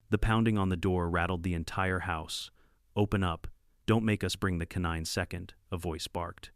The pounding on the door rattled the entire house. "Open up. Don't make us bring the canine second," a voice barked.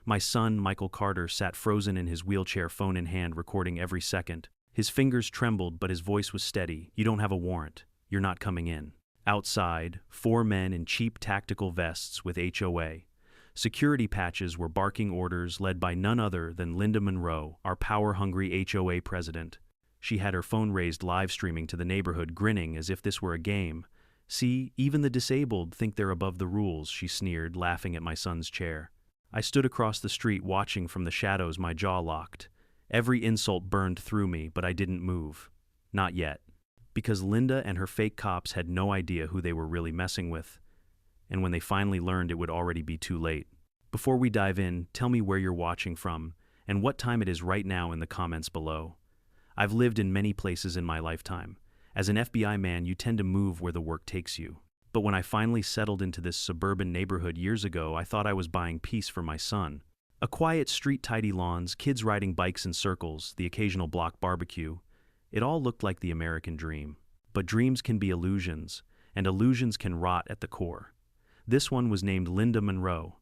My son, Michael Carter, sat frozen in his wheelchair, phone in hand, recording every second. His fingers trembled, but his voice was steady. "You don't have a warrant. You're not coming in." Outside, 4 men in cheap tactical vests with HOA security patches were barking orders, led by none other than Linda Monroe, our power-hungry HOA president. She had her phone raised, live streaming to the neighborhood, grinning as if this were a game. "See, even the disabled think they're above the rules," she sneered, laughing at my son's chair. I stood across the street, watching from the shadows, my jaw locked. Every insult burned through me, but I didn't move. Not yet. Because Linda and her fake cops had no idea who they were really messing with. And when they finally learned, it would already be too late. Before we dive in, tell me where you're watching from and what time it is right now in the comments below. I've lived in many places in my lifetime. As an FBI man, you tend to move where the work takes you. But when I finally settled into this suburban neighborhood years ago, I thought I was buying peace for my son. A quiet street, tidy lawns, kids riding bikes in circles, the occasional block barbecue. It all looked like the American dream. But dreams can be illusions, and illusions can rot at the core. This one was named Linda Monroe.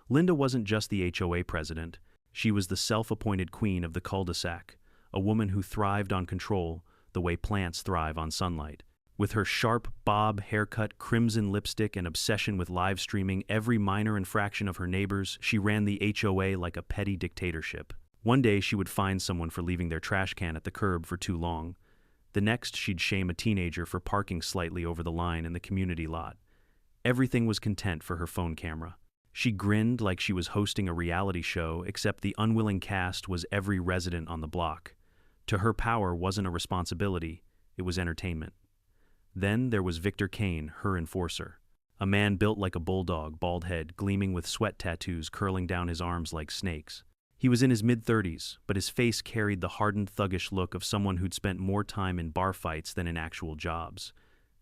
Linda wasn't just the HOA president. She was the self-appointed queen of the cul-de-sac, a woman who thrived on control the way plants thrive on sunlight. With her sharp bob haircut, crimson lipstick, and obsession with live streaming every minor infraction of her neighbors, she ran the HOA like a petty dictatorship. One day she would fine someone for leaving their trash can at the curb for too long. The next, she'd shame a teenager for parking slightly over the line in the community lot. Everything was content for her phone camera. She grinned like she was hosting a reality show, except the unwilling cast was every resident on the block. To her, power wasn't a responsibility, it was entertainment. Then there was Victor Kane, her enforcer. A man built like a bulldog, bald head, gleaming with sweat tattoos curling down his arms like snakes. He was in his mid-30s, but his face carried the hardened, thuggish look of someone who'd spent more time in bar fights than in actual jobs.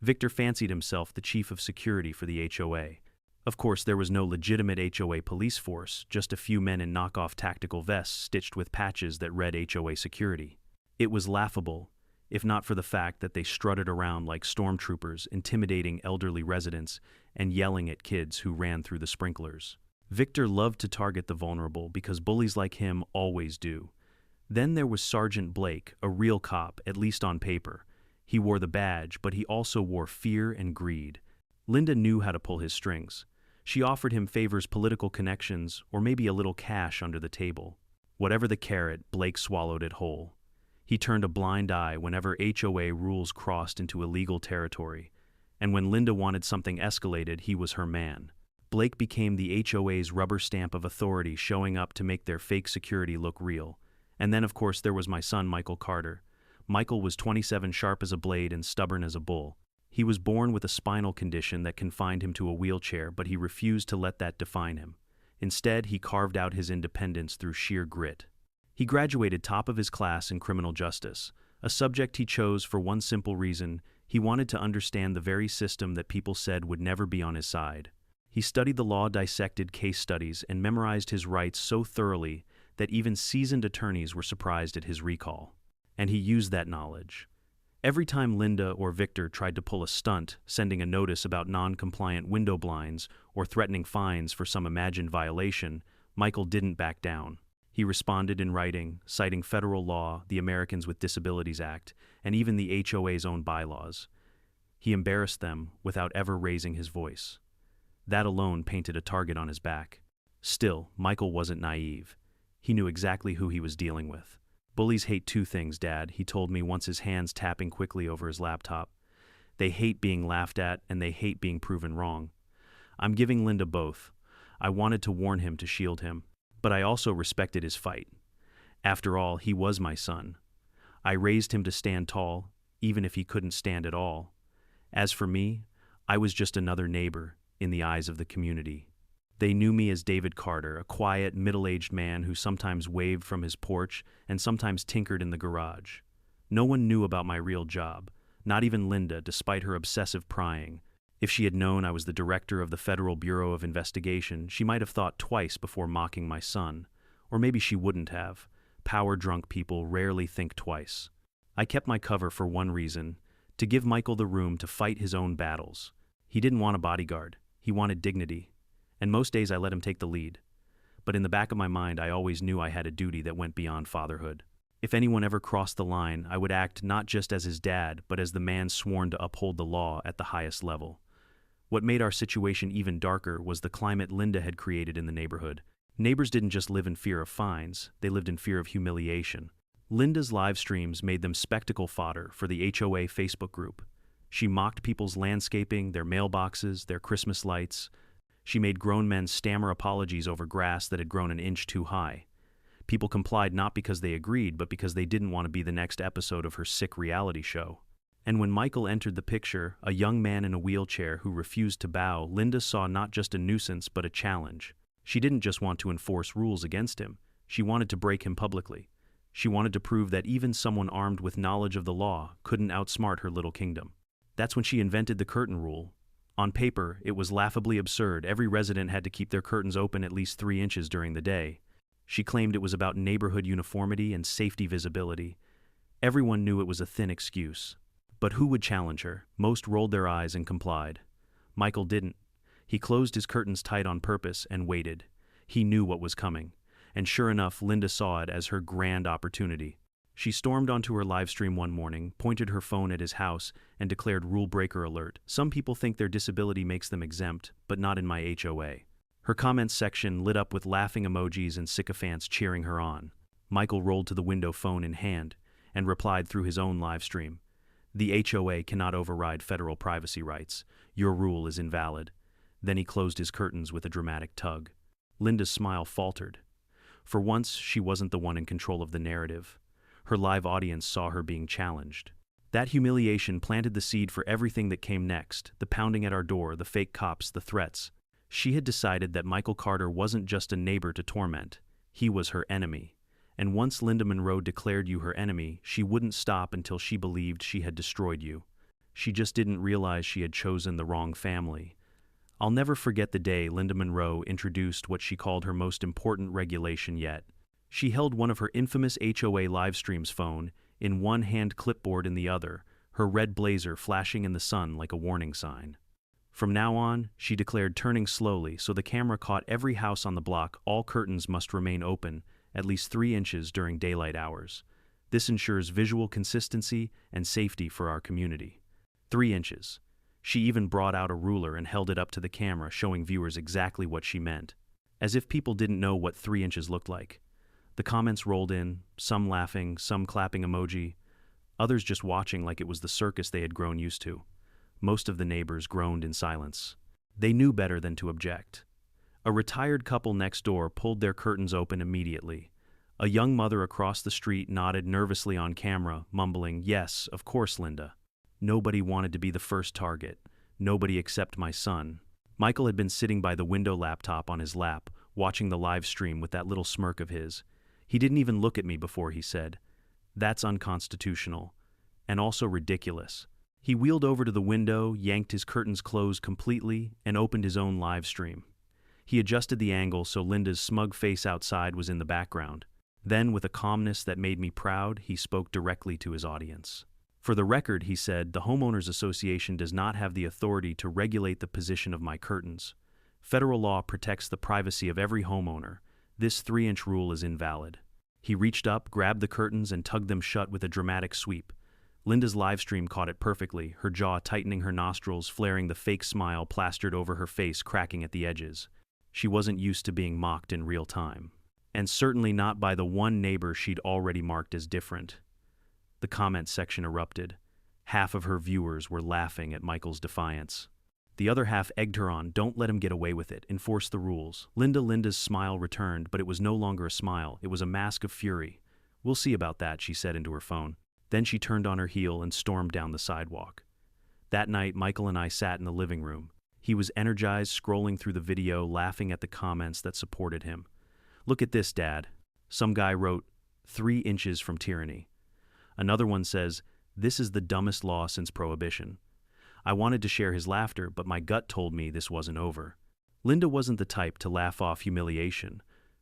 Victor fancied himself the chief of security for the HOA. Of course, there was no legitimate HOA police force, just a few men in knockoff tactical vests stitched with patches that read HOA security. It was laughable, if not for the fact that they strutted around like stormtroopers, intimidating elderly residents and yelling at kids who ran through the sprinklers. Victor loved to target the vulnerable because bullies like him always do. Then there was Sergeant Blake, a real cop, at least on paper. He wore the badge, but he also wore fear and greed. Linda knew how to pull his strings. She offered him favors, political connections, or maybe a little cash under the table. Whatever the carrot, Blake swallowed it whole. He turned a blind eye whenever HOA rules crossed into illegal territory, and when Linda wanted something escalated, he was her man. Blake became the HOA's rubber stamp of authority, showing up to make their fake security look real. And then, of course, there was my son, Michael Carter. Michael was 27, sharp as a blade and stubborn as a bull. He was born with a spinal condition that confined him to a wheelchair, but he refused to let that define him. Instead, he carved out his independence through sheer grit. He graduated top of his class in criminal justice, a subject he chose for one simple reason: he wanted to understand the very system that people said would never be on his side. He studied the law, dissected case studies, and memorized his rights so thoroughly that even seasoned attorneys were surprised at his recall. And he used that knowledge. Every time Linda or Victor tried to pull a stunt, sending a notice about non-compliant window blinds or threatening fines for some imagined violation, Michael didn't back down. He responded in writing, citing federal law, the Americans with Disabilities Act, and even the HOA's own bylaws. He embarrassed them without ever raising his voice. That alone painted a target on his back. Still, Michael wasn't naive. He knew exactly who he was dealing with. "Bullies hate two things, Dad," he told me once, his hands tapping quickly over his laptop. "They hate being laughed at, and they hate being proven wrong." I'm giving Linda both. I wanted to warn him to shield him, but I also respected his fight. After all, he was my son. I raised him to stand tall, even if he couldn't stand at all. As for me, I was just another neighbor in the eyes of the community. They knew me as David Carter, a quiet, middle-aged man who sometimes waved from his porch and sometimes tinkered in the garage. No one knew about my real job, not even Linda, despite her obsessive prying. If she had known I was the director of the Federal Bureau of Investigation, she might have thought twice before mocking my son. Or maybe she wouldn't have. Power-drunk people rarely think twice. I kept my cover for one reason: to give Michael the room to fight his own battles. He didn't want a bodyguard. He wanted dignity. And most days I let him take the lead. But in the back of my mind, I always knew I had a duty that went beyond fatherhood. If anyone ever crossed the line, I would act not just as his dad, but as the man sworn to uphold the law at the highest level. What made our situation even darker was the climate Linda had created in the neighborhood. Neighbors didn't just live in fear of fines, they lived in fear of humiliation. Linda's live streams made them spectacle fodder for the HOA Facebook group. She mocked people's landscaping, their mailboxes, their Christmas lights. She made grown men stammer apologies over grass that had grown an inch too high. People complied not because they agreed, but because they didn't want to be the next episode of her sick reality show. And when Michael entered the picture, a young man in a wheelchair who refused to bow, Linda saw not just a nuisance but a challenge. She didn't just want to enforce rules against him. She wanted to break him publicly. She wanted to prove that even someone armed with knowledge of the law couldn't outsmart her little kingdom. That's when she invented the curtain rule. On paper, it was laughably absurd. Every resident had to keep their curtains open at least 3 inches during the day. She claimed it was about neighborhood uniformity and safety visibility. Everyone knew it was a thin excuse. But who would challenge her? Most rolled their eyes and complied. Michael didn't. He closed his curtains tight on purpose and waited. He knew what was coming. And sure enough, Linda saw it as her grand opportunity. She stormed onto her live stream one morning, pointed her phone at his house, and declared rule breaker alert. Some people think their disability makes them exempt, but not in my HOA. Her comments section lit up with laughing emojis and sycophants cheering her on. Michael rolled to the window, phone in hand, and replied through his own live stream. The HOA cannot override federal privacy rights. Your rule is invalid. Then he closed his curtains with a dramatic tug. Linda's smile faltered. For once, she wasn't the one in control of the narrative. Her live audience saw her being challenged. That humiliation planted the seed for everything that came next, the pounding at our door, the fake cops, the threats. She had decided that Michael Carter wasn't just a neighbor to torment. He was her enemy. And once Linda Monroe declared you her enemy, she wouldn't stop until she believed she had destroyed you. She just didn't realize she had chosen the wrong family. I'll never forget the day Linda Monroe introduced what she called her most important regulation yet. She held one of her infamous HOA live streams phone in one hand, clipboard in the other, her red blazer flashing in the sun like a warning sign. From now on, she declared, turning slowly so the camera caught every house on the block, all curtains must remain open at least 3 inches during daylight hours. This ensures visual consistency and safety for our community. 3 inches. She even brought out a ruler and held it up to the camera, showing viewers exactly what she meant. As if people didn't know what 3 inches looked like. The comments rolled in, some laughing, some clapping emoji, others just watching like it was the circus they had grown used to. Most of the neighbors groaned in silence. They knew better than to object. A retired couple next door pulled their curtains open immediately. A young mother across the street nodded nervously on camera, mumbling, "Yes, of course, Linda." Nobody wanted to be the first target. Nobody except my son. Michael had been sitting by the window laptop on his lap, watching the live stream with that little smirk of his. He didn't even look at me before he said, "That's unconstitutional, and also ridiculous." He wheeled over to the window, yanked his curtains closed completely, and opened his own live stream. He adjusted the angle so Linda's smug face outside was in the background. Then, with a calmness that made me proud, he spoke directly to his audience. For the record, he said, the Homeowners Association does not have the authority to regulate the position of my curtains. Federal law protects the privacy of every homeowner. This 3-inch rule is invalid. He reached up, grabbed the curtains, and tugged them shut with a dramatic sweep. Linda's live stream caught it perfectly, her jaw tightening, her nostrils flaring, the fake smile plastered over her face cracking at the edges. She wasn't used to being mocked in real time. And certainly not by the one neighbor she'd already marked as different. The comment section erupted. Half of her viewers were laughing at Michael's defiance. The other half egged her on, "Don't let him get away with it, enforce the rules." Linda's smile returned, but it was no longer a smile, it was a mask of fury. "We'll see about that," she said into her phone. Then she turned on her heel and stormed down the sidewalk. That night, Michael and I sat in the living room. He was energized, scrolling through the video, laughing at the comments that supported him. "Look at this, Dad." Some guy wrote, 3 inches from tyranny. Another one says, "This is the dumbest law since Prohibition." I wanted to share his laughter, but my gut told me this wasn't over. Linda wasn't the type to laugh off humiliation.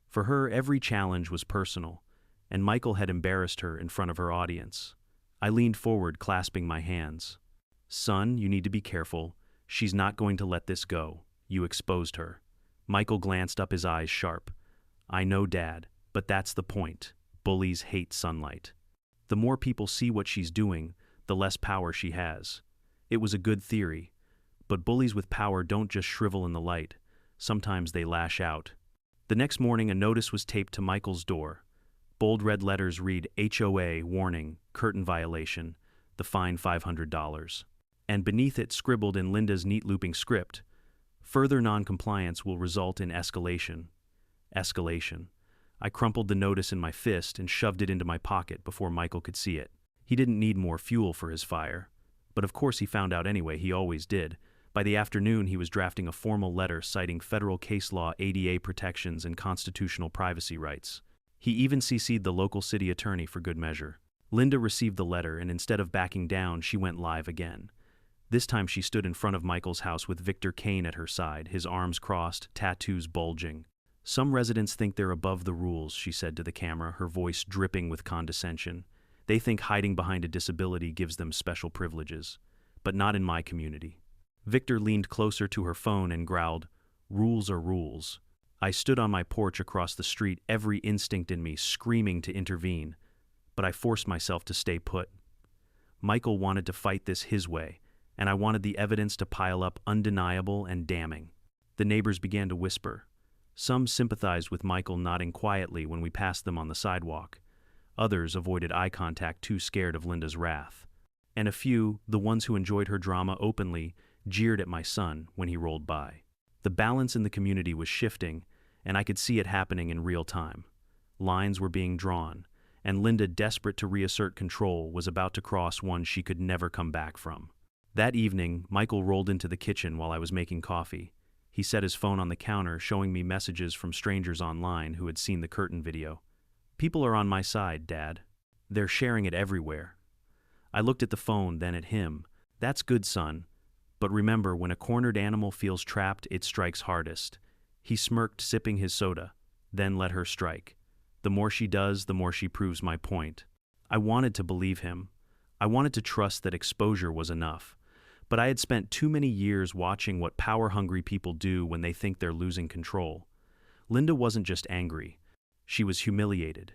For her, every challenge was personal, and Michael had embarrassed her in front of her audience. I leaned forward, clasping my hands. Son, you need to be careful. She's not going to let this go. You exposed her. Michael glanced up, his eyes sharp. I know, Dad, but that's the point. Bullies hate sunlight. The more people see what she's doing, the less power she has. It was a good theory, but bullies with power don't just shrivel in the light. Sometimes they lash out. The next morning, a notice was taped to Michael's door. Bold red letters read, HOA, warning, curtain violation, the fine $500. And beneath it, scribbled in Linda's neat looping script, further non-compliance will result in escalation. Escalation. I crumpled the notice in my fist and shoved it into my pocket before Michael could see it. He didn't need more fuel for his fire. But of course he found out anyway, he always did. By the afternoon, he was drafting a formal letter citing federal case law, ADA protections, and constitutional privacy rights. He even CC'd the local city attorney for good measure. Linda received the letter, and instead of backing down, she went live again. This time she stood in front of Michael's house with Victor Kane at her side, his arms crossed, tattoos bulging. Some residents think they're above the rules, she said to the camera, her voice dripping with condescension. They think hiding behind a disability gives them special privileges. But not in my community. Victor leaned closer to her phone and growled, rules are rules. I stood on my porch across the street, every instinct in me screaming to intervene. But I forced myself to stay put. Michael wanted to fight this his way, and I wanted the evidence to pile up, undeniable and damning. The neighbors began to whisper. Some sympathized with Michael, nodding quietly when we passed them on the sidewalk. Others avoided eye contact, too scared of Linda's wrath. And a few, the ones who enjoyed her drama openly, jeered at my son when he rolled by. The balance in the community was shifting, and I could see it happening in real time. Lines were being drawn, and Linda, desperate to reassert control, was about to cross one she could never come back from. That evening, Michael rolled into the kitchen while I was making coffee. He set his phone on the counter, showing me messages from strangers online who had seen the curtain video. People are on my side, Dad. They're sharing it everywhere. I looked at the phone, then at him. That's good, son. But remember, when a cornered animal feels trapped, it strikes hardest. He smirked, sipping his soda, then let her strike. The more she does, the more she proves my point. I wanted to believe him. I wanted to trust that exposure was enough. But I had spent too many years watching what power-hungry people do when they think they're losing control. Linda wasn't just angry. She was humiliated.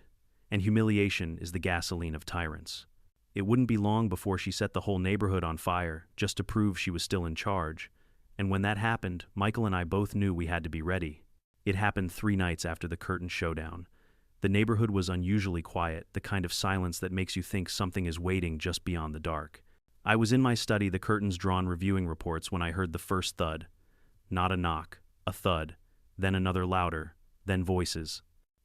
And humiliation is the gasoline of tyrants. It wouldn't be long before she set the whole neighborhood on fire just to prove she was still in charge. And when that happened, Michael and I both knew we had to be ready. It happened 3 nights after the curtain showdown. The neighborhood was unusually quiet, the kind of silence that makes you think something is waiting just beyond the dark. I was in my study, the curtains drawn, reviewing reports, when I heard the first thud. Not a knock, a thud, then another louder, then voices.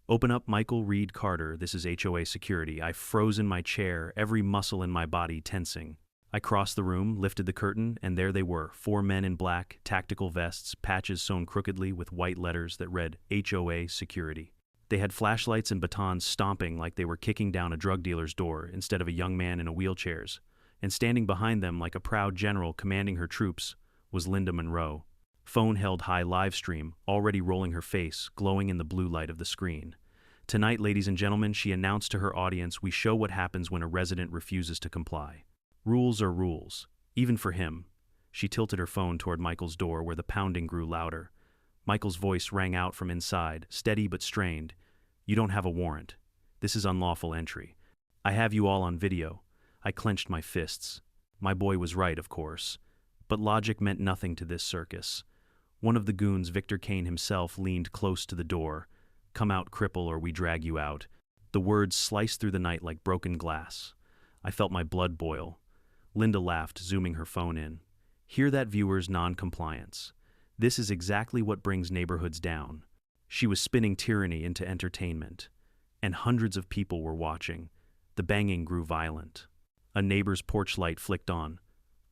Open up, Michael Reed Carter, this is HOA security. I froze in my chair, every muscle in my body tensing. I crossed the room, lifted the curtain, and there they were, 4 men in black, tactical vests, patches sewn crookedly with white letters that read HOA security. They had flashlights and batons, stomping like they were kicking down a drug dealer's door instead of a young man in a wheelchairs. And standing behind them like a proud general commanding her troops was Linda Monroe. Phone held high, livestream, already rolling her face, glowing in the blue light of the screen. Tonight, ladies and gentlemen, she announced to her audience, we show what happens when a resident refuses to comply. Rules are rules, even for him. She tilted her phone toward Michael's door, where the pounding grew louder. Michael's voice rang out from inside, steady but strained. You don't have a warrant. This is unlawful entry. I have you all on video. I clenched my fists. My boy was right, of course. But logic meant nothing to this circus. One of the goons, Victor Kane himself, leaned close to the door. Come out, cripple, or we drag you out. The words sliced through the night like broken glass. I felt my blood boil. Linda laughed, zooming her phone in. Hear that, viewers? Non-compliance. This is exactly what brings neighborhoods down. She was spinning tyranny into entertainment. And hundreds of people were watching. The banging grew violent. A neighbor's porch light flicked on.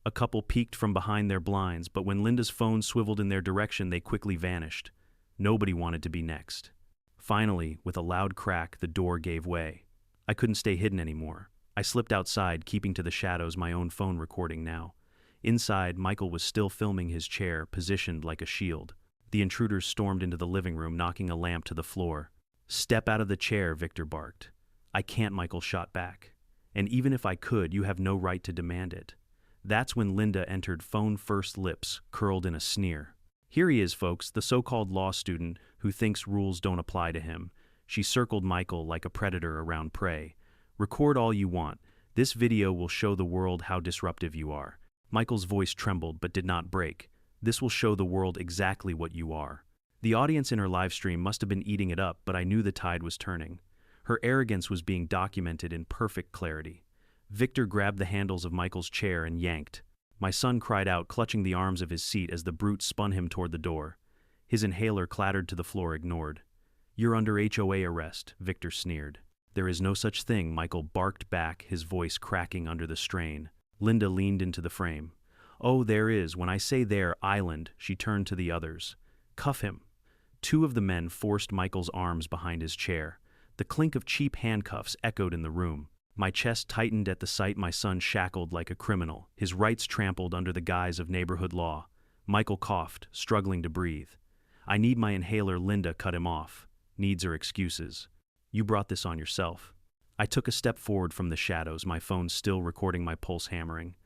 A couple peeked from behind their blinds, but when Linda's phone swiveled in their direction, they quickly vanished. Nobody wanted to be next. Finally, with a loud crack, the door gave way. I couldn't stay hidden anymore. I slipped outside, keeping to the shadows, my own phone recording now. Inside, Michael was still filming, his chair positioned like a shield. The intruders stormed into the living room, knocking a lamp to the floor. Step out of the chair, Victor barked. I can't, Michael shot back. And even if I could, you have no right to demand it. That's when Linda entered phone first, lips curled in a sneer. Here he is, folks, the so-called law student who thinks rules don't apply to him. She circled Michael like a predator around prey. Record all you want. This video will show the world how disruptive you are. Michael's voice trembled but did not break. This will show the world exactly what you are. The audience in her live stream must have been eating it up, but I knew the tide was turning. Her arrogance was being documented in perfect clarity. Victor grabbed the handles of Michael's chair and yanked. My son cried out, clutching the arms of his seat as the brute spun him toward the door. His inhaler clattered to the floor, ignored. "You're under HOA arrest," Victor sneered. "There is no such thing," Michael barked back, his voice cracking under the strain. Linda leaned into the frame. "Oh, there is. When I say there, island," she turned to the others. "Cuff him." Two of the men forced Michael's arms behind his chair. The clink of cheap handcuffs echoed in the room. My chest tightened at the sight, my son shackled like a criminal, his rights trampled under the guise of neighborhood law. Michael coughed, struggling to breathe. "I need my inhaler," Linda cut him off. "Needs are excuses. You brought this on yourself." I took a step forward from the shadows, my phone still recording my pulse hammering.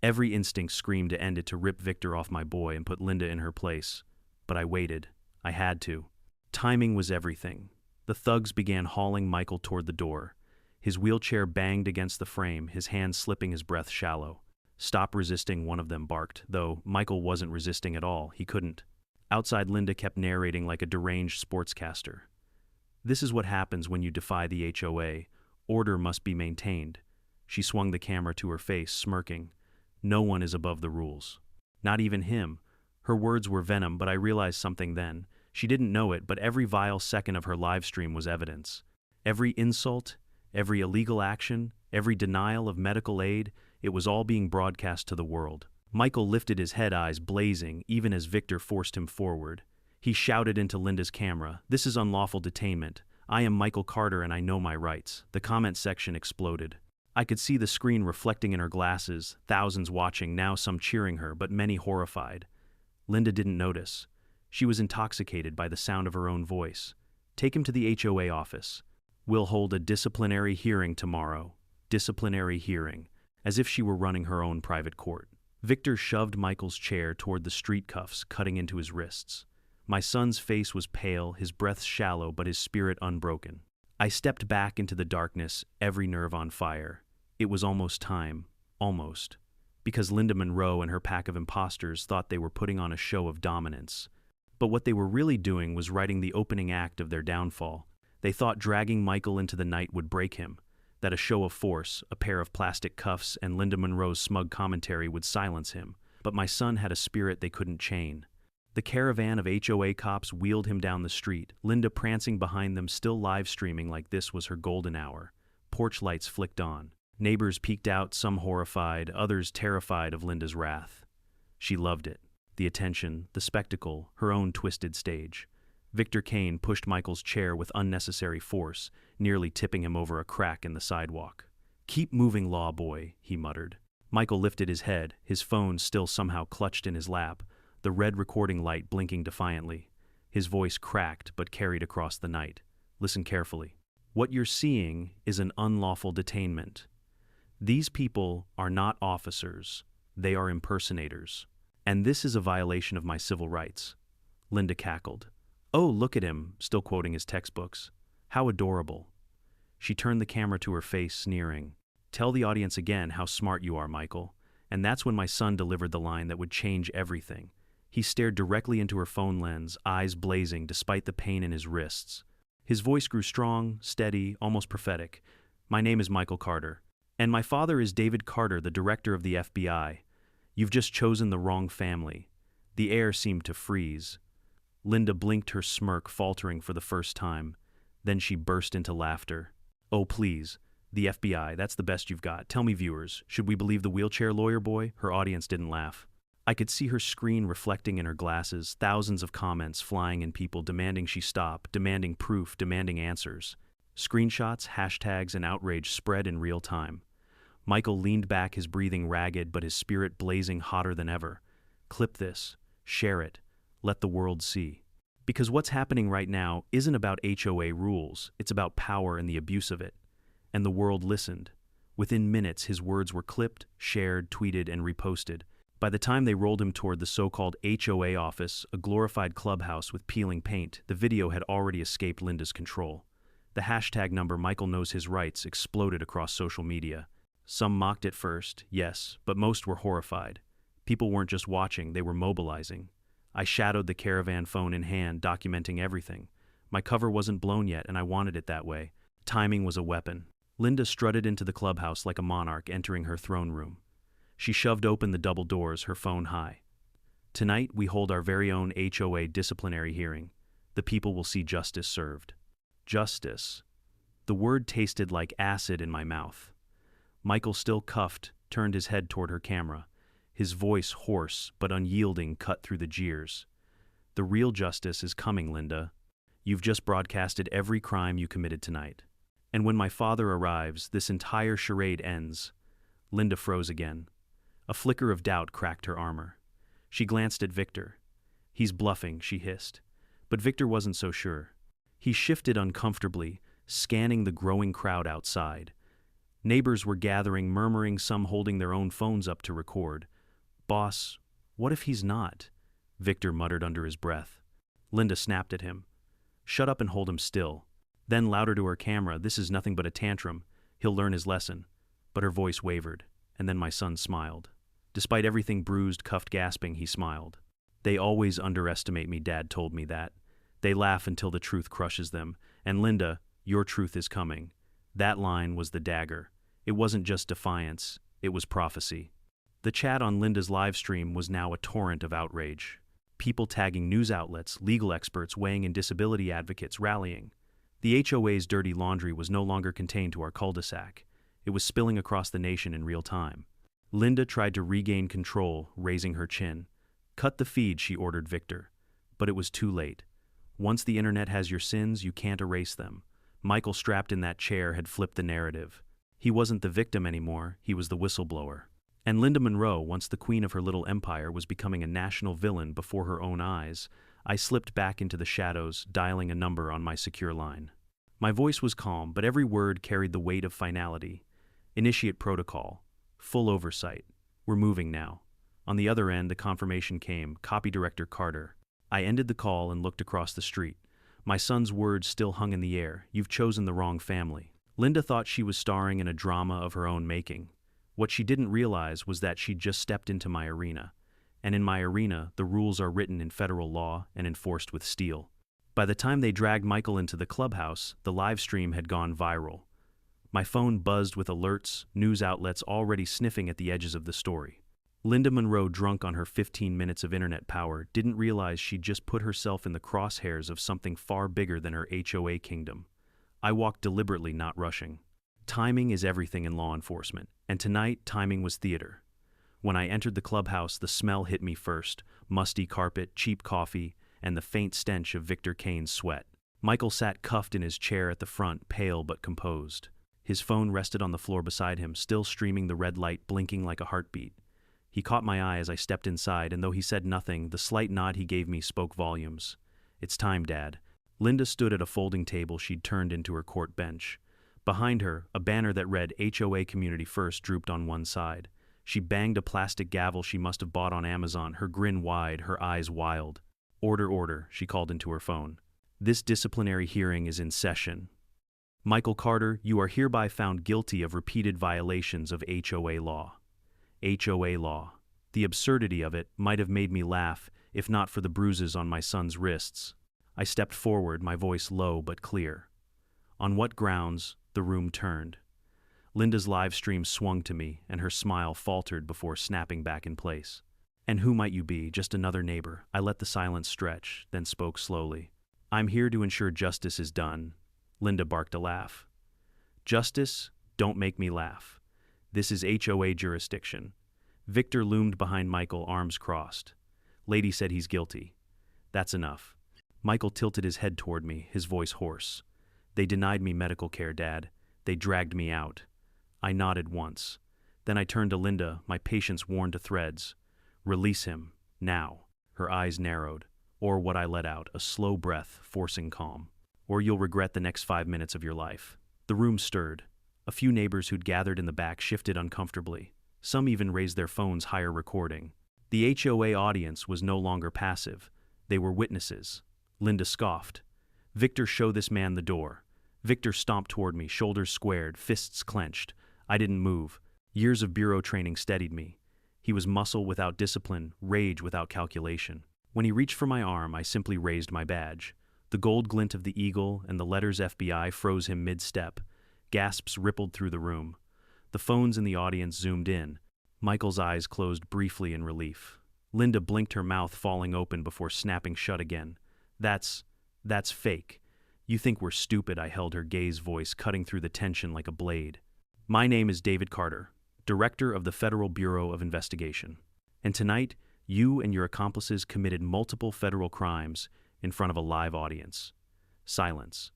Every instinct screamed to end it, to rip Victor off my boy and put Linda in her place. But I waited. I had to. Timing was everything. The thugs began hauling Michael toward the door. His wheelchair banged against the frame, his hands slipping, his breath shallow. "Stop resisting," one of them barked, though Michael wasn't resisting at all. He couldn't. Outside, Linda kept narrating like a deranged sportscaster. "This is what happens when you defy the HOA. Order must be maintained." She swung the camera to her face, smirking. "No one is above the rules. Not even him." Her words were venom, but I realized something then. She didn't know it, but every vile second of her live stream was evidence. Every insult, every illegal action, every denial of medical aid, it was all being broadcast to the world. Michael lifted his head, eyes blazing, even as Victor forced him forward. He shouted into Linda's camera, "This is unlawful detainment. I am Michael Carter and I know my rights." The comment section exploded. I could see the screen reflecting in her glasses, thousands watching, now some cheering her, but many horrified. Linda didn't notice. She was intoxicated by the sound of her own voice. "Take him to the HOA office. We'll hold a disciplinary hearing tomorrow." Disciplinary hearing, as if she were running her own private court. Victor shoved Michael's chair toward the street cuffs, cutting into his wrists. My son's face was pale, his breath shallow, but his spirit unbroken. I stepped back into the darkness, every nerve on fire. It was almost time. Almost. Because Linda Monroe and her pack of imposters thought they were putting on a show of dominance. But what they were really doing was writing the opening act of their downfall. They thought dragging Michael into the night would break him, that a show of force, a pair of plastic cuffs, and Linda Monroe's smug commentary would silence him. But my son had a spirit they couldn't chain. The caravan of HOA cops wheeled him down the street, Linda prancing behind them, still live streaming like this was her golden hour. Porch lights flicked on. Neighbors peeked out, some horrified, others terrified of Linda's wrath. She loved it. The attention, the spectacle, her own twisted stage. Victor Kane pushed Michael's chair with unnecessary force, nearly tipping him over a crack in the sidewalk. "Keep moving, law boy," he muttered. Michael lifted his head, his phone still somehow clutched in his lap, the red recording light blinking defiantly. His voice cracked but carried across the night. "Listen carefully. What you're seeing is an unlawful detainment. These people are not officers. They are impersonators. And this is a violation of my civil rights." Linda cackled. "Oh, look at him," still quoting his textbooks. "How adorable." She turned the camera to her face, sneering. "Tell the audience again how smart you are, Michael." And that's when my son delivered the line that would change everything. He stared directly into her phone lens, eyes blazing despite the pain in his wrists. His voice grew strong, steady, almost prophetic. "My name is Michael Carter. And my father is David Carter, the director of the FBI. You've just chosen the wrong family." The air seemed to freeze. Linda blinked, her smirk faltering for the first time. Then she burst into laughter. "Oh, please. The FBI, that's the best you've got. Tell me, viewers, should we believe the wheelchair lawyer boy?" Her audience didn't laugh. I could see her screen reflecting in her glasses, thousands of comments flying in, people demanding she stop, demanding proof, demanding answers. Screenshots, hashtags, and outrage spread in real time. Michael leaned back, his breathing ragged but his spirit blazing hotter than ever. "Clip this. Share it. Let the world see." Because what's happening right now isn't about HOA rules, it's about power and the abuse of it. And the world listened. Within minutes, his words were clipped, shared, tweeted, and reposted. By the time they rolled him toward the so-called HOA office, a glorified clubhouse with peeling paint, the video had already escaped Linda's control. The hashtag number "Michael knows his rights" exploded across social media. Some mocked at first, yes, but most were horrified. People weren't just watching, they were mobilizing. I shadowed the caravan, phone in hand, documenting everything. My cover wasn't blown yet, and I wanted it that way. Timing was a weapon. Linda strutted into the clubhouse like a monarch entering her throne room. She shoved open the double doors, her phone high. "Tonight, we hold our very own HOA disciplinary hearing. The people will see justice served." Justice. The word tasted like acid in my mouth. Michael, still cuffed, turned his head toward her camera. His voice, hoarse but unyielding, cut through the jeers. "The real justice is coming, Linda. You've just broadcasted every crime you committed tonight. And when my father arrives, this entire charade ends." Linda froze again. A flicker of doubt cracked her armor. She glanced at Victor. "He's bluffing," she hissed. But Victor wasn't so sure. He shifted uncomfortably, scanning the growing crowd outside. Neighbors were gathering, murmuring, some holding their own phones up to record. "Boss, what if he's not?" Victor muttered under his breath. Linda snapped at him. "Shut up and hold him still." Then, louder to her camera, "This is nothing but a tantrum. He'll learn his lesson." But her voice wavered, and then my son smiled. Despite everything bruised, cuffed, gasping, he smiled. "They always underestimate me," Dad told me that. "They laugh until the truth crushes them. And Linda, your truth is coming." That line was the dagger. It wasn't just defiance, it was prophecy. The chat on Linda's live stream was now a torrent of outrage. People tagging news outlets, legal experts weighing in, disability advocates rallying. The HOA's dirty laundry was no longer contained to our cul-de-sac. It was spilling across the nation in real time. Linda tried to regain control, raising her chin. "Cut the feed," she ordered Victor. But it was too late. Once the internet has your sins, you can't erase them. Michael, strapped in that chair, had flipped the narrative. He wasn't the victim anymore, he was the whistleblower. And Linda Monroe, once the queen of her little empire, was becoming a national villain before her own eyes. I slipped back into the shadows, dialing a number on my secure line. My voice was calm, but every word carried the weight of finality. "Initiate protocol. Full oversight. We're moving now." On the other end, the confirmation came. "Copy, Director Carter." I ended the call and looked across the street. My son's words still hung in the air. "You've chosen the wrong family." Linda thought she was starring in a drama of her own making. What she didn't realize was that she'd just stepped into my arena. And in my arena, the rules are written in federal law and enforced with steel. By the time they dragged Michael into the clubhouse, the live stream had gone viral. My phone buzzed with alerts, news outlets already sniffing at the edges of the story. Linda Monroe, drunk on her 15 minutes of internet power, didn't realize she'd just put herself in the crosshairs of something far bigger than her HOA kingdom. I walked deliberately, not rushing. Timing is everything in law enforcement, and tonight timing was theater. When I entered the clubhouse, the smell hit me first: musty carpet, cheap coffee, and the faint stench of Victor Kane's sweat. Michael sat cuffed in his chair at the front, pale but composed. His phone rested on the floor beside him, still streaming, the red light blinking like a heartbeat. He caught my eye as I stepped inside, and though he said nothing, the slight nod he gave me spoke volumes. "It's time, Dad." Linda stood at a folding table she'd turned into her court bench. Behind her, a banner that read HOA Community First drooped on one side. She banged a plastic gavel she must have bought on Amazon, her grin wide, her eyes wild. "Order, order," she called into her phone. "This disciplinary hearing is in session. Michael Carter, you are hereby found guilty of repeated violations of HOA law." HOA law. The absurdity of it might have made me laugh, if not for the bruises on my son's wrists. I stepped forward, my voice low but clear. "On what grounds?" The room turned. Linda's live stream swung to me, and her smile faltered before snapping back in place. "And who might you be? Just another neighbor." I let the silence stretch, then spoke slowly. "I'm here to ensure justice is done." Linda barked a laugh. "Justice? Don't make me laugh. This is HOA jurisdiction." Victor loomed behind Michael, arms crossed. "Lady said he's guilty." "That's enough." Michael tilted his head toward me, his voice hoarse. "They denied me medical care, Dad. They dragged me out." I nodded once. Then I turned to Linda, my patience worn to threads. "Release him. Now." Her eyes narrowed. Or what I let out, a slow breath, forcing calm. "Or you'll regret the next 5 minutes of your life." The room stirred. A few neighbors who'd gathered in the back shifted uncomfortably. Some even raised their phones higher, recording. The HOA audience was no longer passive. They were witnesses. Linda scoffed. "Victor, show this man the door." Victor stomped toward me, shoulders squared, fists clenched. I didn't move. Years of bureau training steadied me. He was muscle without discipline, rage without calculation. When he reached for my arm, I simply raised my badge. The gold glint of the eagle and the letters FBI froze him mid-step. Gasps rippled through the room. The phones in the audience zoomed in. Michael's eyes closed briefly in relief. Linda blinked, her mouth falling open before snapping shut again. That's fake. You think we're stupid," I held her gaze, voice cutting through the tension like a blade. "My name is David Carter, Director of the Federal Bureau of Investigation. And tonight, you and your accomplices committed multiple federal crimes in front of a live audience." Silence.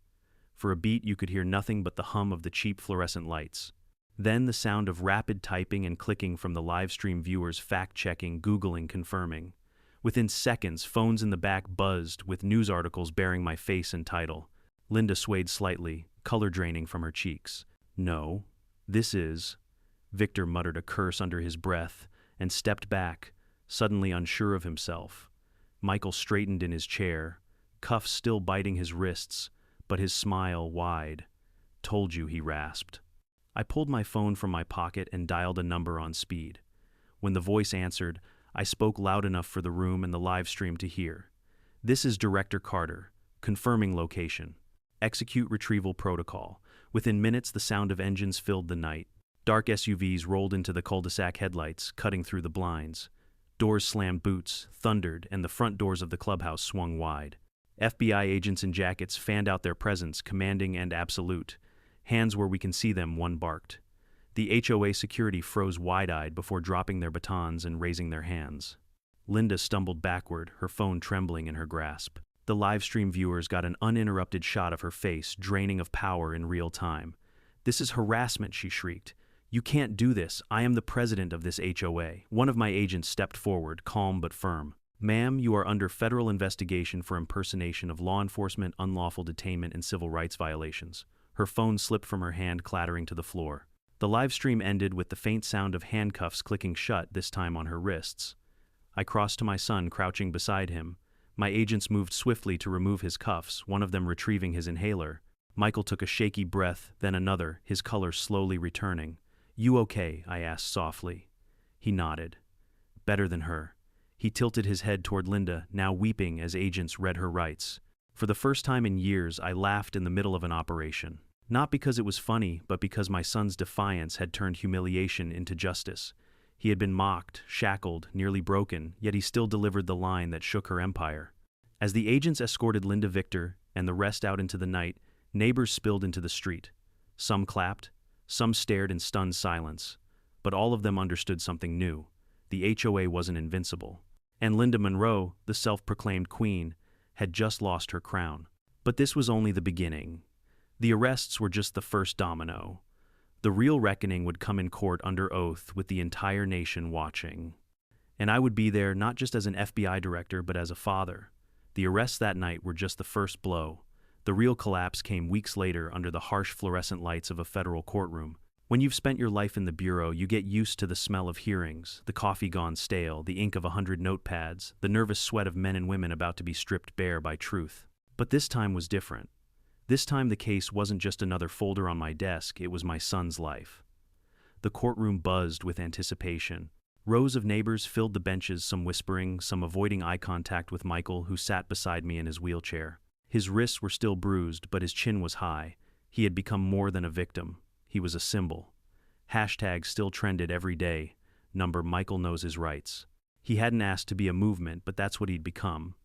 For a beat, you could hear nothing but the hum of the cheap fluorescent lights. Then the sound of rapid typing and clicking from the livestream viewers, fact-checking, Googling, confirming. Within seconds, phones in the back buzzed with news articles bearing my face and title. Linda swayed slightly, color draining from her cheeks. "No, this is—" Victor muttered a curse under his breath and stepped back, suddenly unsure of himself. Michael straightened in his chair, cuffs still biting his wrists, but his smile wide. "Told you," he rasped. I pulled my phone from my pocket and dialed a number on speed. When the voice answered, I spoke loud enough for the room and the live stream to hear. "This is Director Carter, confirming location. Execute retrieval protocol." Within minutes, the sound of engines filled the night. Dark SUVs rolled into the cul-de-sac headlights, cutting through the blinds. Doors slammed, boots thundered, and the front doors of the clubhouse swung wide. FBI agents in jackets fanned out their presence, commanding and absolute. "Hands where we can see them," one barked. The HOA security froze wide-eyed before dropping their batons and raising their hands. Linda stumbled backward, her phone trembling in her grasp. The livestream viewers got an uninterrupted shot of her face, draining of power in real time. "This is harassment," she shrieked. "You can't do this. I am the president of this HOA." One of my agents stepped forward, calm but firm. "Ma'am, you are under federal investigation for impersonation of law enforcement, unlawful detainment, and civil rights violations." Her phone slipped from her hand, clattering to the floor. The live stream ended with the faint sound of handcuffs clicking shut, this time on her wrists. I crossed to my son, crouching beside him. My agents moved swiftly to remove his cuffs, one of them retrieving his inhaler. Michael took a shaky breath, then another, his color slowly returning. "You okay?" I asked softly. He nodded. "Better than her." He tilted his head toward Linda, now weeping as agents read her rights. For the first time in years, I laughed in the middle of an operation. Not because it was funny, but because my son's defiance had turned humiliation into justice. He had been mocked, shackled, nearly broken, yet he still delivered the line that shook her empire. As the agents escorted Linda, Victor, and the rest out into the night, neighbors spilled into the street. Some clapped, some stared in stunned silence, but all of them understood something new. The HOA wasn't invincible. And Linda Monroe, the self-proclaimed queen, had just lost her crown. But this was only the beginning. The arrests were just the first domino. The real reckoning would come in court under oath, with the entire nation watching. And I would be there not just as an FBI director, but as a father. The arrests that night were just the first blow. The real collapse came weeks later under the harsh fluorescent lights of a federal courtroom. When you've spent your life in the bureau, you get used to the smell of hearings, the coffee gone stale, the ink of 100 notepads, the nervous sweat of men and women about to be stripped bare by truth. But this time was different. This time the case wasn't just another folder on my desk, it was my son's life. The courtroom buzzed with anticipation. Rows of neighbors filled the benches, some whispering, some avoiding eye contact with Michael, who sat beside me in his wheelchair. His wrists were still bruised, but his chin was high. He had become more than a victim. He was a symbol. Hashtag still trended every day. Number Michael knows his rights. He hadn't asked to be a movement, but that's what he'd become.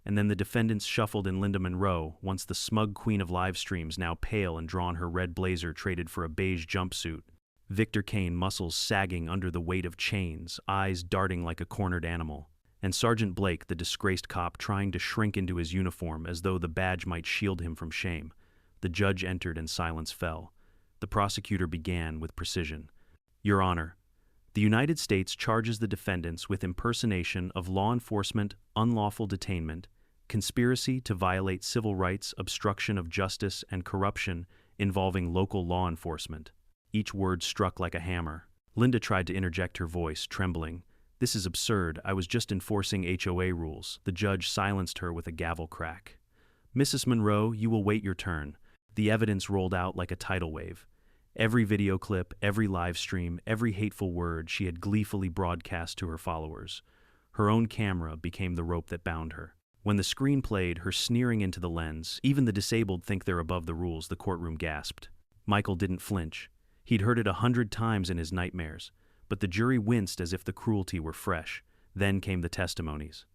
And then the defendants shuffled in. Linda Monroe, once the smug queen of live streams, now pale and drawn, her red blazer traded for a beige jumpsuit. Victor Kane, muscles sagging under the weight of chains, eyes darting like a cornered animal. And Sergeant Blake, the disgraced cop, trying to shrink into his uniform as though the badge might shield him from shame. The judge entered and silence fell. The prosecutor began with precision. "Your Honor, the United States charges the defendants with impersonation of law enforcement, unlawful detainment, conspiracy to violate civil rights, obstruction of justice, and corruption involving local law enforcement." each word struck like a hammer. Linda tried to interject, her voice trembling. "This is absurd. I was just enforcing HOA rules." The judge silenced her with a gavel crack. "Mrs. Monroe, you will wait your turn." The evidence rolled out like a tidal wave. Every video clip, every live stream, every hateful word she had gleefully broadcast to her followers. Her own camera became the rope that bound her. When the screen played, her sneering into the lens, "Even the disabled think they're above the rules," the courtroom gasped. Michael didn't flinch. He'd heard it 100 times in his nightmares, but the jury winced as if the cruelty were fresh. Then came the testimonies.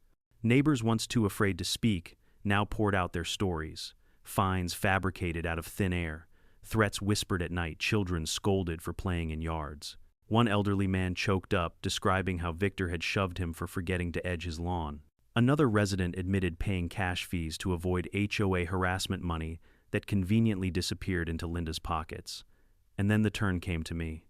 Neighbors once too afraid to speak now poured out their stories. Fines fabricated out of thin air, threats whispered at night, children scolded for playing in yards. One elderly man choked up, describing how Victor had shoved him for forgetting to edge his lawn. Another resident admitted paying cash fees to avoid HOA harassment money that conveniently disappeared into Linda's pockets. And then the turn came to me.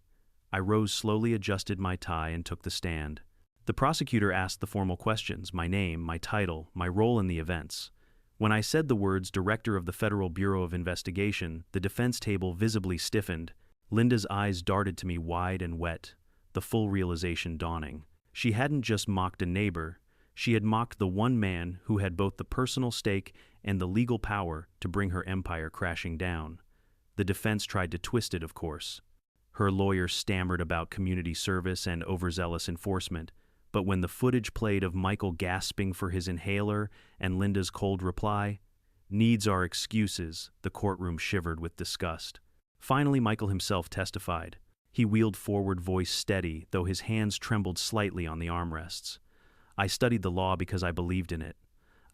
I rose slowly, adjusted my tie, and took the stand. The prosecutor asked the formal questions: my name, my title, my role in the events. When I said the words "Director of the Federal Bureau of Investigation," the defense table visibly stiffened. Linda's eyes darted to me, wide and wet, the full realization dawning. She hadn't just mocked a neighbor, she had mocked the one man who had both the personal stake and the legal power to bring her empire crashing down. The defense tried to twist it, of course. Her lawyer stammered about community service and overzealous enforcement, but when the footage played of Michael gasping for his inhaler and Linda's cold reply, "Needs are excuses," the courtroom shivered with disgust. Finally, Michael himself testified. He wheeled forward, voice steady, though his hands trembled slightly on the armrests. "I studied the law because I believed in it.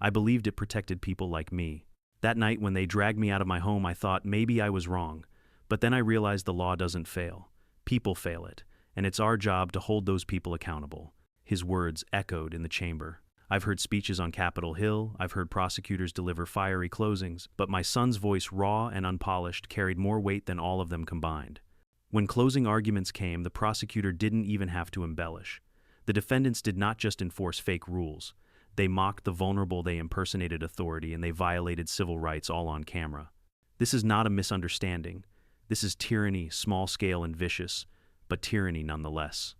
I believed it protected people like me. That night when they dragged me out of my home, I thought maybe I was wrong. But then I realized the law doesn't fail. People fail it, and it's our job to hold those people accountable." His words echoed in the chamber. I've heard speeches on Capitol Hill, I've heard prosecutors deliver fiery closings, but my son's voice, raw and unpolished, carried more weight than all of them combined. When closing arguments came, the prosecutor didn't even have to embellish. The defendants did not just enforce fake rules. They mocked the vulnerable, they impersonated authority, and they violated civil rights, all on camera. This is not a misunderstanding. This is tyranny, small-scale and vicious, but tyranny nonetheless.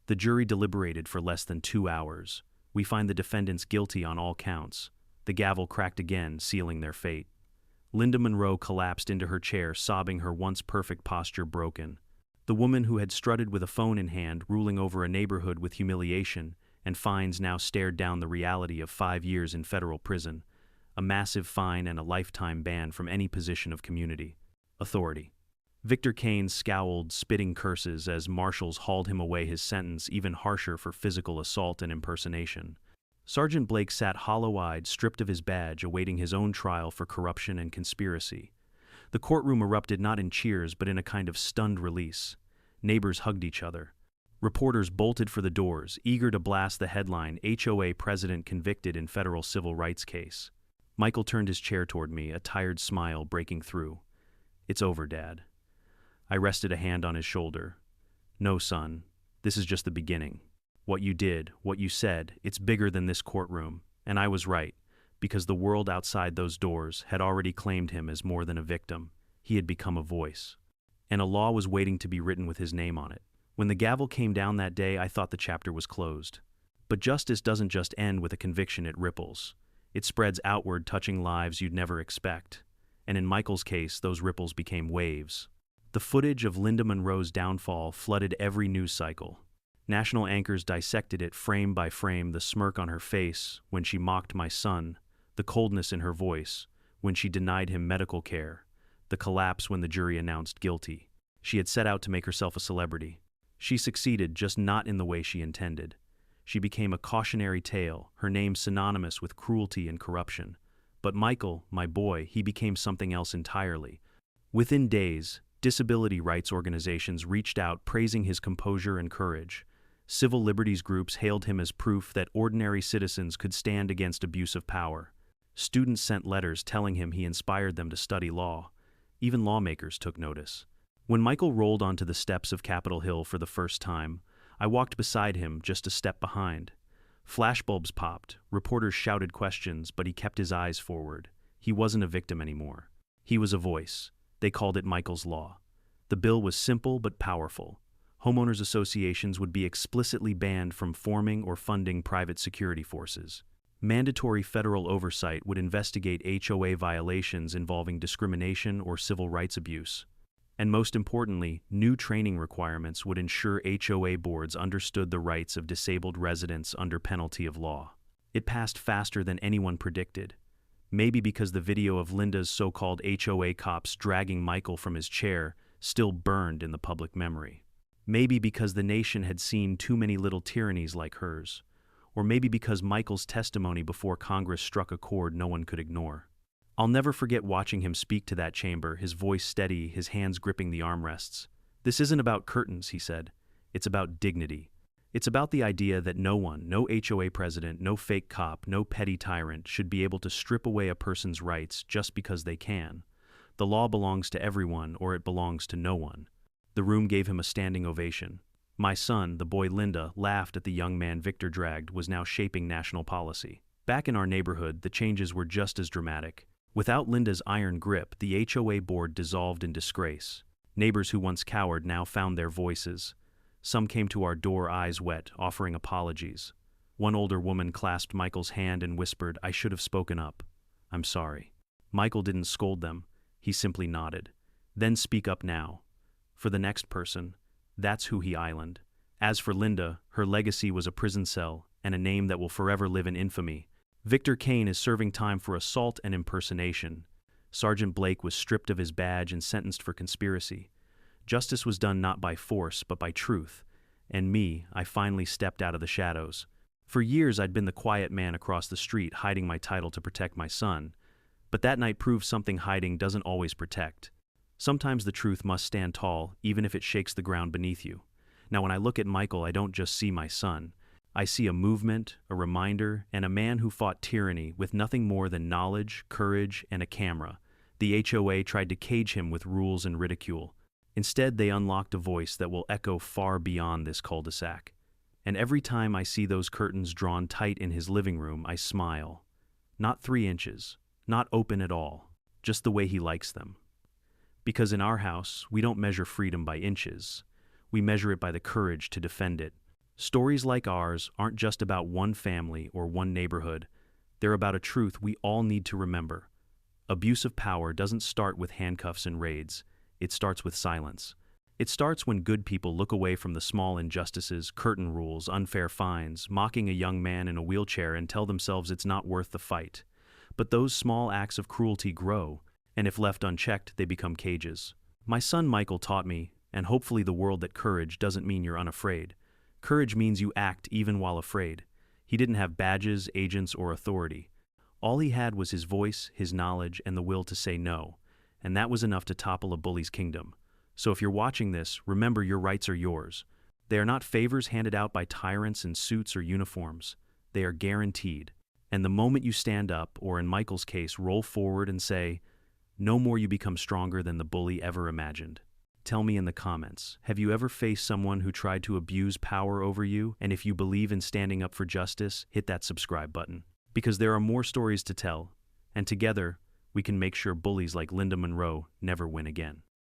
The jury deliberated for less than 2 hours. We find the defendants guilty on all counts. The gavel cracked again, sealing their fate. Linda Monroe collapsed into her chair, sobbing, her once perfect posture broken. The woman who had strutted with a phone in hand, ruling over a neighborhood with humiliation and fines, now stared down the reality of 5 years in federal prison, a massive fine and a lifetime ban from any position of community authority. Victor Kane scowled, spitting curses as marshals hauled him away, his sentence even harsher for physical assault and impersonation. Sergeant Blake sat hollow-eyed, stripped of his badge, awaiting his own trial for corruption and conspiracy. The courtroom erupted not in cheers but in a kind of stunned release. Neighbors hugged each other. Reporters bolted for the doors, eager to blast the headline, "HOA President Convicted in Federal Civil Rights Case." Michael turned his chair toward me, a tired smile breaking through. "It's over, Dad." I rested a hand on his shoulder. "No, son, this is just the beginning. What you did, what you said, it's bigger than this courtroom." And I was right, because the world outside those doors had already claimed him as more than a victim. He had become a voice. And a law was waiting to be written with his name on it. When the gavel came down that day, I thought the chapter was closed. But justice doesn't just end with a conviction, it ripples. It spreads outward, touching lives you'd never expect. And in Michael's case, those ripples became waves. The footage of Linda Monroe's downfall flooded every news cycle. National anchors dissected it frame by frame, the smirk on her face when she mocked my son, the coldness in her voice when she denied him medical care, the collapse when the jury announced guilty. She had set out to make herself a celebrity. She succeeded, just not in the way she intended. She became a cautionary tale, her name synonymous with cruelty and corruption. But Michael, my boy, he became something else entirely. Within days, disability rights organizations reached out, praising his composure and courage. Civil liberties groups hailed him as proof that ordinary citizens could stand against abuse of power. Students sent letters telling him he inspired them to study law. Even lawmakers took notice. When Michael rolled onto the steps of Capitol Hill for the first time, I walked beside him, just a step behind. Flashbulbs popped, reporters shouted questions, but he kept his eyes forward. He wasn't a victim anymore. He was a voice. They called it Michael's Law. The bill was simple but powerful. Homeowners associations would be explicitly banned from forming or funding private security forces. Mandatory federal oversight would investigate HOA violations involving discrimination or civil rights abuse. And most importantly, new training requirements would ensure HOA boards understood the rights of disabled residents under penalty of law. It passed faster than anyone predicted. Maybe because the video of Linda's so-called HOA cops dragging Michael from his chair still burned in the public memory. Maybe because the nation had seen too many little tyrannies like hers. Or maybe because Michael's testimony before Congress struck a chord no one could ignore. I'll never forget watching him speak to that chamber, his voice steady, his hands gripping the armrests. "This isn't about curtains," he said. "It's about dignity. It's about the idea that no one, no HOA president, no fake cop, no petty tyrant should be able to strip away a person's rights just because they can. The law belongs to everyone, or it belongs to no one." The room gave him a standing ovation. My son, the boy Linda, laughed at the young man Victor dragged, was now shaping national policy. Back in our neighborhood, the changes were just as dramatic. Without Linda's iron grip, the HOA board dissolved in disgrace. Neighbors who once cowered now found their voices. Some came to our door eyes wet, offering apologies. One older woman clasped Michael's hand and whispered, "I should have spoken up. I'm sorry." Michael didn't scold them. He simply nodded. "Then speak up now. For the next person, that's who he islanded." As for Linda, her legacy was a prison cell and a name that will forever live in infamy. Victor Kane is serving time for assault and impersonation. Sergeant Blake was stripped of his badge and sentenced for conspiracy. Justice was done not by force, but by truth. And me, I finally stepped out of the shadows. For years I'd been the quiet man across the street, hiding my title to protect my son. But that night proved something hiding doesn't always protect. Sometimes the truth must stand tall, even if it shakes the ground beneath you. Now when I look at Michael, I don't just see my son. I see a movement, a reminder, and a man who fought tyranny with nothing more than knowledge, courage, and a camera. The HOA tried to cage him with rules and ridicule. Instead, they unlocked a voice that will echo far beyond this cul-de-sac. And every time I see those curtains drawn tight in his living room, I smile. Not 3 inches, not open at all, just the way he likes them. Because in our house, we don't measure freedom by inches. We measure it by the courage to defend it. Stories like ours aren't just about one family or one neighborhood. They're about a truth we all need to remember. Abuse of power doesn't start with handcuffs and raids. It starts with silence. It starts when good people look away from the small injustices, curtain rules, unfair fines, mocking a young man in a wheelchair and tell themselves it's not worth the fight. But those small acts of cruelty grow, and if left unchecked, they become cages. My son Michael taught me, and hopefully the world, that courage doesn't mean you're unafraid. Courage means you act even while afraid. He didn't have badges, agents, or authority. All he had was his voice, his knowledge, and the will to say no. And that was enough to topple a bully's kingdom. So if you're watching this, remember your rights are yours. They are not favors handed out by tyrants in suits or uniforms. They are guaranteed. And the moment you stand up, or in Michael's case, roll forward and say, "No more," you become stronger than the bully ever imagined. Tell me in the comments, have you ever faced someone who tried to abuse power over you? And if you believe in standing up for justice, hit that subscribe button. Because there are more stories to tell, and together, we can make sure bullies like Linda Monroe never win again.